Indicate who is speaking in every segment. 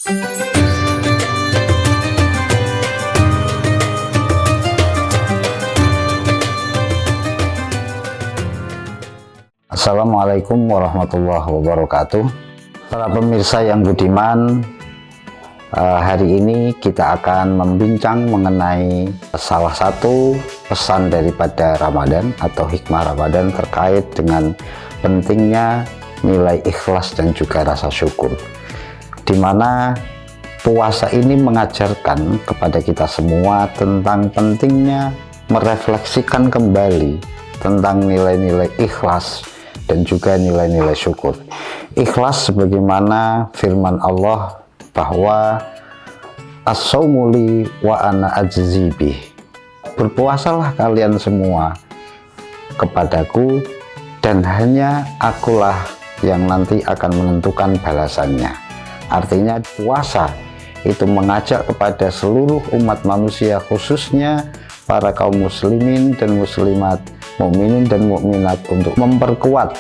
Speaker 1: Assalamualaikum warahmatullahi wabarakatuh. Para pemirsa yang budiman, hari ini kita akan membincang mengenai salah satu pesan daripada Ramadan atau hikmah Ramadan terkait dengan pentingnya nilai ikhlas dan juga rasa syukur, di mana puasa ini mengajarkan kepada kita semua tentang pentingnya merefleksikan kembali tentang nilai-nilai ikhlas dan juga nilai-nilai syukur. Ikhlas sebagaimana firman Allah bahwa as-saumu li wa ana ajzi bih. Berpuasalah kalian semua kepadaku dan hanya akulah yang nanti akan menentukan balasannya. Artinya puasa itu mengajak kepada seluruh umat manusia, khususnya para kaum muslimin dan muslimat, mukminin dan mukminat, untuk memperkuat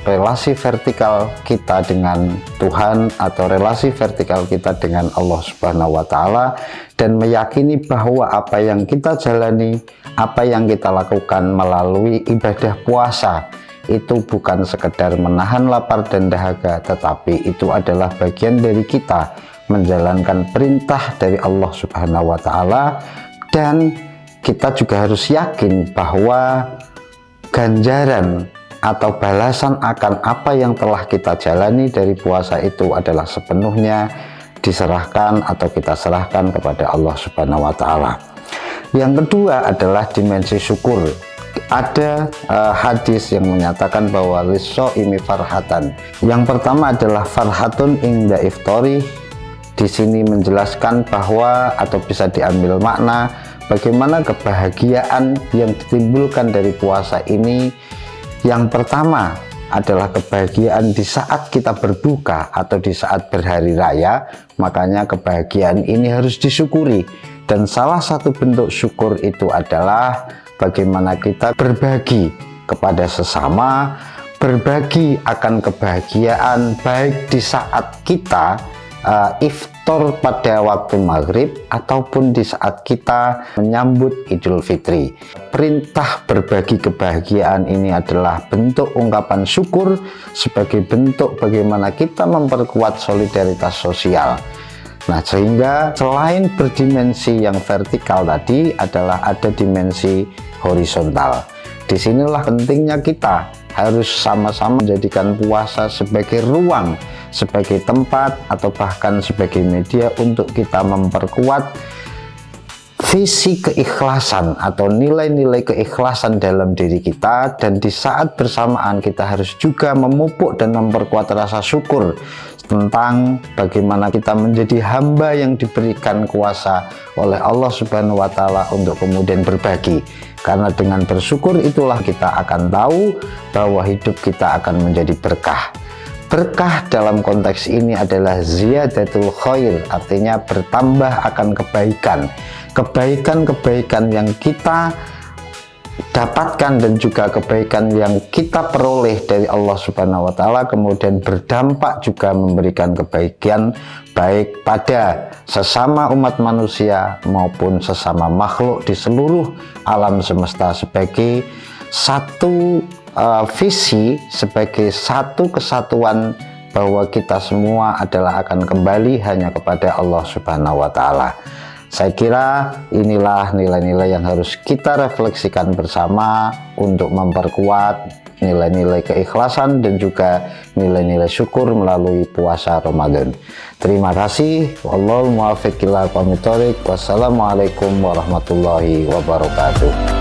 Speaker 1: relasi vertikal kita dengan Tuhan atau relasi vertikal kita dengan Allah Subhanahu wa Ta'ala, dan meyakini bahwa apa yang kita jalani, apa yang kita lakukan melalui ibadah puasa itu bukan sekedar menahan lapar dan dahaga, tetapi itu adalah bagian dari kita menjalankan perintah dari Allah Subhanahu wa Ta'ala. Dan kita juga harus yakin bahwa ganjaran atau balasan akan apa yang telah kita jalani dari puasa itu adalah sepenuhnya diserahkan atau kita serahkan kepada Allah Subhanahu wa Ta'ala. Yang kedua adalah dimensi syukur. Ada hadis yang menyatakan bahwa lis-shaimi farhatan. Yang pertama adalah farhatun inda iftori. Di sini menjelaskan bahwa atau bisa diambil makna bagaimana kebahagiaan yang ditimbulkan dari puasa ini. Yang pertama adalah kebahagiaan di saat kita berbuka atau di saat berhari raya. Makanya kebahagiaan ini harus disyukuri, dan salah satu bentuk syukur itu adalah bagaimana kita berbagi kepada sesama, berbagi akan kebahagiaan baik di saat kita iftar pada waktu maghrib ataupun di saat kita menyambut Idul Fitri. Perintah berbagi kebahagiaan ini adalah bentuk ungkapan syukur sebagai bentuk bagaimana kita memperkuat solidaritas sosial. Nah, sehingga selain berdimensi yang vertikal tadi adalah ada dimensi horizontal. Disinilah pentingnya kita harus sama-sama menjadikan puasa sebagai ruang, sebagai tempat, atau bahkan sebagai media untuk kita memperkuat visi keikhlasan atau nilai-nilai keikhlasan dalam diri kita. Dan di saat bersamaan kita harus juga memupuk dan memperkuat rasa syukur tentang bagaimana kita menjadi hamba yang diberikan kuasa oleh Allah Subhanahu wa Ta'ala untuk kemudian berbagi. Karena dengan bersyukur itulah kita akan tahu bahwa hidup kita akan menjadi berkah. Berkah dalam konteks ini adalah ziyadatul khair, artinya bertambah akan kebaikan. Kebaikan-kebaikan yang kita dapatkan dan juga kebaikan yang kita peroleh dari Allah Subhanahu wa Ta'ala kemudian berdampak juga memberikan kebaikan baik pada sesama umat manusia maupun sesama makhluk di seluruh alam semesta, sebagai satu visi, sebagai satu kesatuan bahwa kita semua adalah akan kembali hanya kepada Allah Subhanahu wa Ta'ala. Saya kira inilah nilai-nilai yang harus kita refleksikan bersama untuk memperkuat nilai-nilai keikhlasan dan juga nilai-nilai syukur melalui puasa Ramadan. Terima kasih. Wallahul muwaffiq ila aqwamit thoriq. Wassalamualaikum warahmatullahi wabarakatuh.